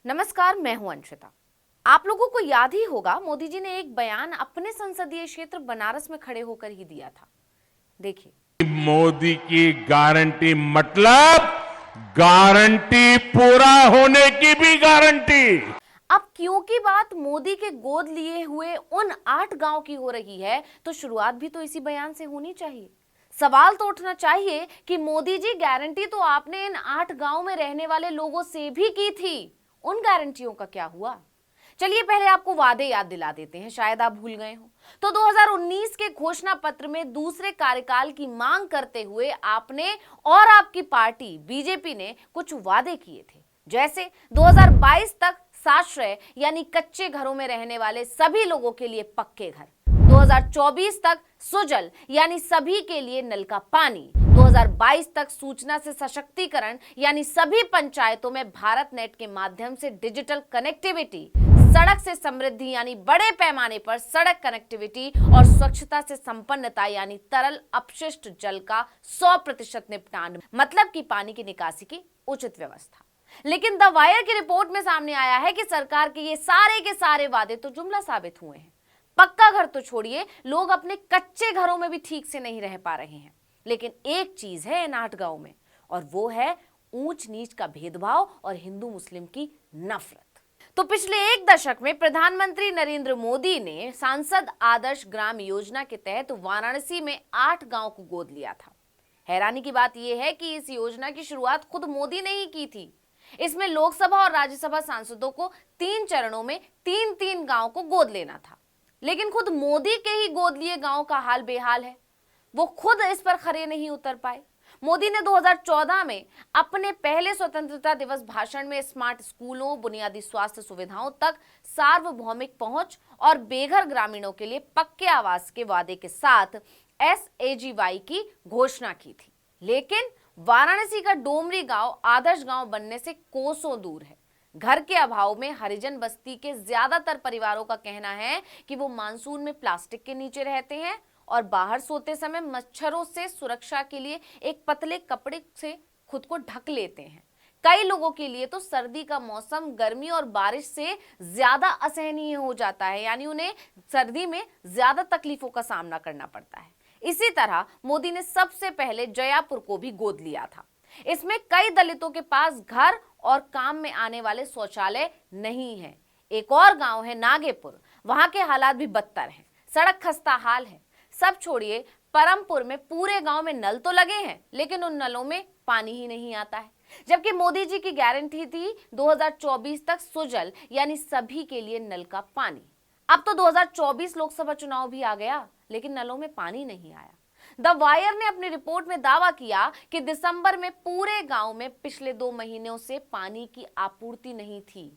नमस्कार, मैं हूं अंशिता। आप लोगों को याद ही होगा, मोदी जी ने एक बयान अपने संसदीय क्षेत्र बनारस में खड़े होकर ही दिया था। देखिए, मोदी की गारंटी मतलब गारंटी पूरा होने की भी गारंटी। अब क्योंकि बात मोदी के गोद लिए हुए उन 8 गांव की हो रही है, तो शुरुआत भी तो इसी बयान से होनी चाहिए। सवाल तो उठना चाहिए कि मोदी जी, गारंटी तो आपने इन 8 गांव में रहने वाले लोगों से भी की थी, उन गारंटियों का क्या हुआ? चलिए पहले आपको वादे याद दिला देते हैं, शायद आप भूल गए हो। तो 2019 के घोषणा पत्र में दूसरे कार्यकाल की मांग करते हुए आपने और आपकी पार्टी बीजेपी ने कुछ वादे किए थे, जैसे 2022 तक साश्रय यानी कच्चे घरों में रहने वाले सभी लोगों के लिए पक्के घर, 2024 तक सुजल यानी सभी के लिए नल का पानी, 2022 तक सूचना से सशक्तिकरण यानी सभी पंचायतों में भारत नेट के माध्यम से डिजिटल कनेक्टिविटी, सड़क से समृद्धि यानी बड़े पैमाने पर सड़क कनेक्टिविटी, और स्वच्छता से संपन्नता यानी तरल अपशिष्ट जल का 100% निपटान, मतलब कि पानी की निकासी की उचित व्यवस्था। लेकिन द वायर की रिपोर्ट में सामने आया है कि सरकार के ये सारे के सारे वादे तो जुमला साबित हुए हैं। पक्का घर तो छोड़िए, लोग अपने कच्चे घरों में भी ठीक से नहीं रह पा रहे हैं। लेकिन एक चीज है इन 8 गांव में, और वो है ऊंच नीच का भेदभाव और हिंदू मुस्लिम की नफरत। तो पिछले एक दशक में प्रधानमंत्री नरेंद्र मोदी ने सांसद आदर्श ग्राम योजना के तहत वाराणसी में 8 गांव को गोद लिया था। हैरानी की बात यह है कि इस योजना की शुरुआत खुद मोदी ने ही की थी। इसमें लोकसभा और राज्यसभा सांसदों को 3 चरणों में 3-3 गांव को गोद लेना था। लेकिन खुद मोदी के ही गोद लिए गांव का हाल बेहाल है। वो खुद इस पर खरे नहीं उतर पाए। मोदी ने 2014 में अपने पहले स्वतंत्रता दिवस भाषण में स्मार्ट स्कूलों, बुनियादी स्वास्थ्य सुविधाओं तक सार्वभौमिक पहुंच और बेघर ग्रामीणों के लिए पक्के आवास के वादे के साथ SAGY की घोषणा की थी। लेकिन वाराणसी का डोमरी गांव आदर्श गांव बनने से कोसों दूर है। घर के अभाव में हरिजन बस्ती के ज्यादातर परिवारों का कहना है कि वो मानसून में प्लास्टिक के नीचे रहते हैं और बाहर सोते समय मच्छरों से सुरक्षा के लिए एक पतले कपड़े से खुद को ढक लेते हैं। कई लोगों के लिए तो सर्दी का मौसम गर्मी और बारिश से ज्यादा असहनीय हो जाता है, यानी उन्हें सर्दी में ज्यादा तकलीफों का सामना करना पड़ता है। इसी तरह मोदी ने सबसे पहले जयापुर को भी गोद लिया था। इसमें कई दलितों के पास घर और काम में आने वाले शौचालय नहीं है। एक और गांव है नागेपुर, वहां के हालात भी बदतर हैं। सड़क खस्ता हाल है। सब छोड़िए, परमपुर में पूरे गांव में नल तो लगे हैं, लेकिन उन नलों में पानी ही नहीं आता है। जबकि मोदी जी की गारंटी थी 2024 तक सुजल यानी सभी के लिए नल का पानी। अब तो 2024 लोकसभा चुनाव भी आ गया, लेकिन नलों में पानी नहीं आया। द वायर ने अपनी रिपोर्ट में दावा किया कि दिसंबर में पूरे गांव में पिछले 2 महीनों से पानी की आपूर्ति नहीं थी।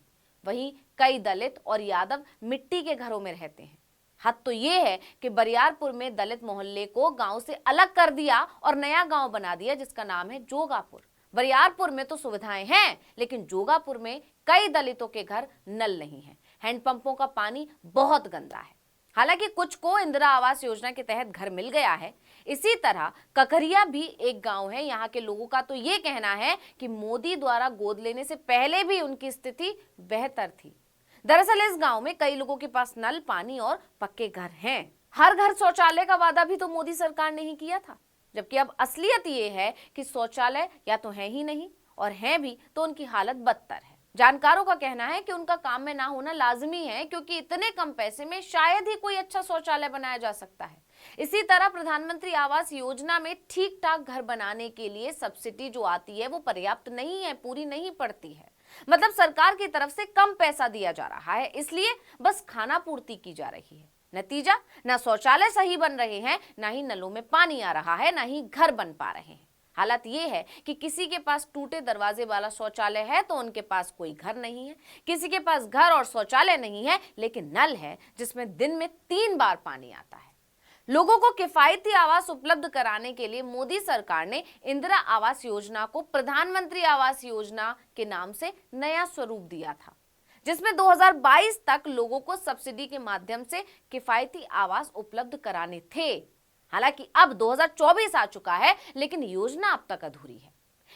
वहीं कई दलित और यादव मिट्टी के घरों में रहते हैं। हद तो यह है कि बरियारपुर में दलित मोहल्ले को गांव से अलग कर दिया और नया गांव बना दिया, जिसका नाम है जोगापुर। बरियारपुर में तो सुविधाएं हैं, लेकिन जोगापुर में कई दलितों के घर नल नहीं है। हैंडपंपों का पानी बहुत गंदा है। हालांकि कुछ को इंदिरा आवास योजना के तहत घर मिल गया है। इसी तरह ककरिया भी एक गांव है। यहाँ के लोगों का तो ये कहना है कि मोदी द्वारा गोद लेने से पहले भी उनकी स्थिति बेहतर थी। दरअसल इस गांव में कई लोगों के पास नल, पानी और पक्के घर हैं। हर घर शौचालय का वादा भी तो मोदी सरकार ने ही किया था, जबकि अब असलियत ये है कि शौचालय या तो है ही नहीं, और हैं भी तो उनकी हालत बदतर है। जानकारों का कहना है कि उनका काम में ना होना लाजमी है, क्योंकि इतने कम पैसे में शायद ही कोई अच्छा शौचालय बनाया जा सकता है। इसी तरह प्रधानमंत्री आवास योजना में ठीक ठाक घर बनाने के लिए सब्सिडी जो आती है वो पर्याप्त नहीं है, पूरी नहीं पड़ती है। मतलब सरकार की तरफ से कम पैसा दिया जा रहा है, इसलिए बस खाना पूर्ति की जा रही है। नतीजा, ना शौचालय सही बन रहे हैं, ना ही नलों में पानी आ रहा है, ना ही घर बन पा रहे हैं। हालत यह है कि किसी के पास टूटे दरवाजे वाला शौचालय है तो उनके पास कोई घर नहीं है। किसी के पास घर और शौचालय नहीं है, लेकिन नल है जिसमें दिन में 3 बार पानी आता है। लोगों को किफायती आवास उपलब्ध कराने के लिए मोदी सरकार ने इंदिरा आवास योजना को प्रधानमंत्री आवास योजना के नाम से नया स्वरूप दिया था, जिसमें 2022 तक लोगों को सब्सिडी के माध्यम से किफायती आवास उपलब्ध कराने थे। हालांकि अब 2024 आ चुका है, लेकिन योजना अब तक अधूरी है।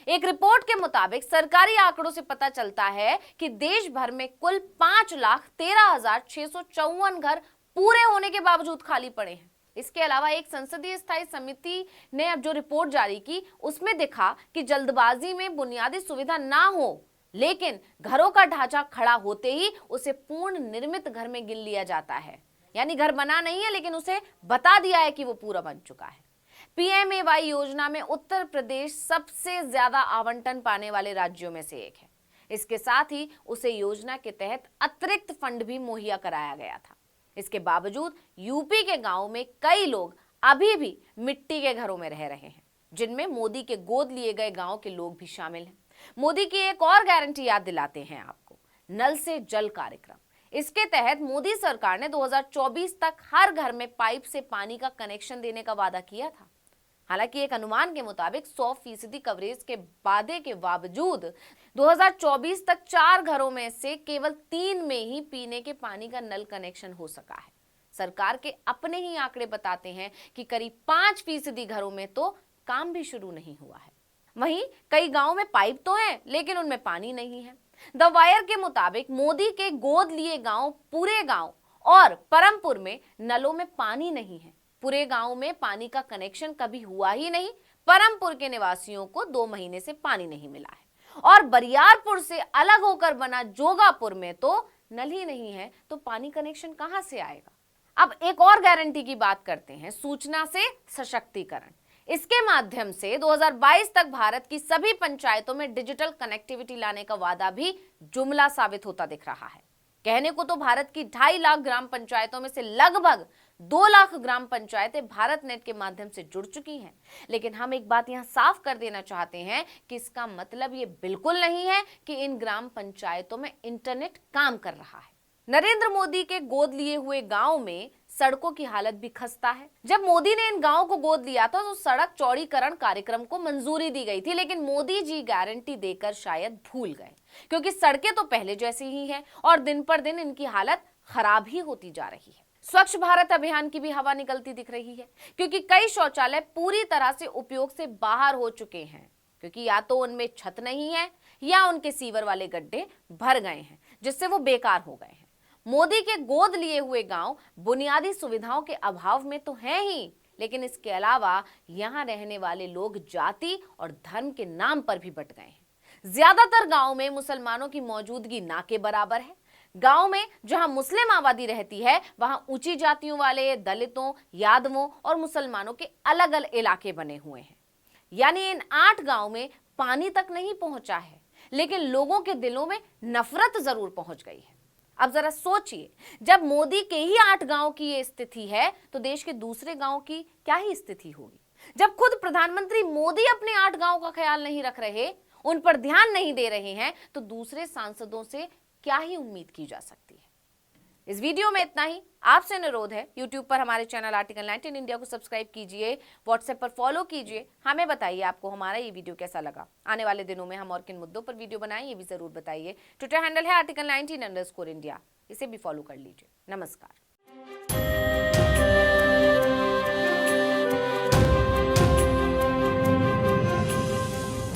एक रिपोर्ट के मुताबिक सरकारी आंकड़ों से पता चलता है कि देश भर में कुल 5,13,654 घर पूरे होने के बावजूद खाली पड़े हैं। इसके अलावा एक संसदीय स्थायी समिति ने अब जो रिपोर्ट जारी की उसमें दिखा कि जल्दबाजी में बुनियादी सुविधा ना हो, लेकिन घरों का ढांचा खड़ा होते ही उसे पूर्ण निर्मित घर में गिन लिया जाता है। यानी घर बना नहीं है लेकिन उसे बता दिया है कि वो पूरा बन चुका है। PMAY योजना में उत्तर प्रदेश सबसे ज्यादा आवंटन पाने वाले राज्यों में से एक है। इसके साथ ही उसे योजना के तहत अतिरिक्त फंड भी मुहैया कराया गया था। इसके बावजूद यूपी के गांव में कई लोग अभी भी मिट्टी के घरों में रह रहे हैं, जिनमें मोदी के गोद लिए गए गांव के लोग भी शामिल हैं। मोदी की एक और गारंटी याद दिलाते हैं आपको, नल से जल कार्यक्रम। इसके तहत मोदी सरकार ने 2024 तक हर घर में पाइप से पानी का कनेक्शन देने का वादा किया था। हालांकि एक अनुमान के मुताबिक 100% कवरेज के वादे के बावजूद 2024 तक 4 घरों में से केवल 3 में ही पीने के पानी का नल कनेक्शन हो सका है। सरकार के अपने ही आंकड़े बताते हैं कि करीब 5% घरों में तो काम भी शुरू नहीं हुआ है। वहीं कई गांवों में पाइप तो है लेकिन उनमें पानी नहीं है। द वायर के मुताबिक मोदी के गोद लिए गांव पूरे गांव और परमपुर में नलों में पानी नहीं है। पूरे गांव में पानी का कनेक्शन कभी हुआ ही नहीं। परमपुर के निवासियों को 2 महीने से पानी नहीं मिला है और बरियारपुर से अलग होकर बना जोगापुर में तो नल ही नहीं है, तो पानी कनेक्शन कहां से आएगा। अब एक और गारंटी की बात करते हैं, सूचना से सशक्तिकरण। इसके माध्यम से 2022 तक भारत की सभी पंचायतों में डिजिटल कनेक्टिविटी लाने का वादा भी जुमला साबित होता दिख रहा है। कहने को तो भारत की 2.5 लाख ग्राम पंचायतों में से लगभग 2 लाख ग्राम पंचायतें भारत नेट के माध्यम से जुड़ चुकी हैं। लेकिन हम एक बात यहां साफ कर देना चाहते हैं कि इसका मतलब ये बिल्कुल नहीं है कि इन ग्राम पंचायतों में इंटरनेट काम कर रहा है। नरेंद्र मोदी के गोद लिए हुए गांव में सड़कों की हालत भी खस्ता है। जब मोदी ने इन गांवों को गोद लिया था तो सड़क चौड़ीकरण कार्यक्रम को मंजूरी दी गई थी, लेकिन मोदी जी गारंटी देकर शायद भूल गए, क्योंकि सड़कें तो पहले जैसी ही हैं और दिन पर दिन इनकी हालत खराब ही होती जा रही है। स्वच्छ भारत अभियान की भी हवा निकलती दिख रही है, क्योंकि कई शौचालय पूरी तरह से उपयोग से बाहर हो चुके हैं, क्योंकि या तो उनमें छत नहीं है या उनके सीवर वाले गड्ढे भर गए हैं, जिससे वो बेकार हो गए हैं। मोदी के गोद लिए हुए गांव बुनियादी सुविधाओं के अभाव में तो हैं ही, लेकिन इसके अलावा यहाँ रहने वाले लोग जाति और धर्म के नाम पर भी बट गए हैं। ज्यादातर गांव में मुसलमानों की मौजूदगी ना के बराबर है। गांव में जहां मुस्लिम आबादी रहती है वहां ऊंची जातियों वाले, दलितों, यादवों और मुसलमानों के अलग अलग इलाके बने हुए हैं। यानी इन 8 गांव में पानी तक नहीं पहुंचा है, लेकिन लोगों के दिलों में नफरत जरूर पहुंच गई है। अब जरा सोचिए, जब मोदी के ही 8 गांव की ये स्थिति है तो देश के दूसरे गांव की क्या ही स्थिति होगी। जब खुद प्रधानमंत्री मोदी अपने 8 गांव का ख्याल नहीं रख रहे, उन पर ध्यान नहीं दे रहे हैं, तो दूसरे सांसदों से क्या ही उम्मीद की जा सकती है। इस वीडियो में इतना ही। आपसे अनुरोध है, YouTube पर हमारे चैनल आर्टिकल 19 इंडिया को सब्सक्राइब कीजिए, WhatsApp पर फॉलो कीजिए। हमें बताइए आपको हमारा ये वीडियो कैसा लगा। आने वाले दिनों में हम और किन मुद्दों पर वीडियो बनाएं ये भी जरूर बताइए। ट्विटर हैंडल है आर्टिकल 19_इंडिया, इसे भी फॉलो कर लीजिए। नमस्कार।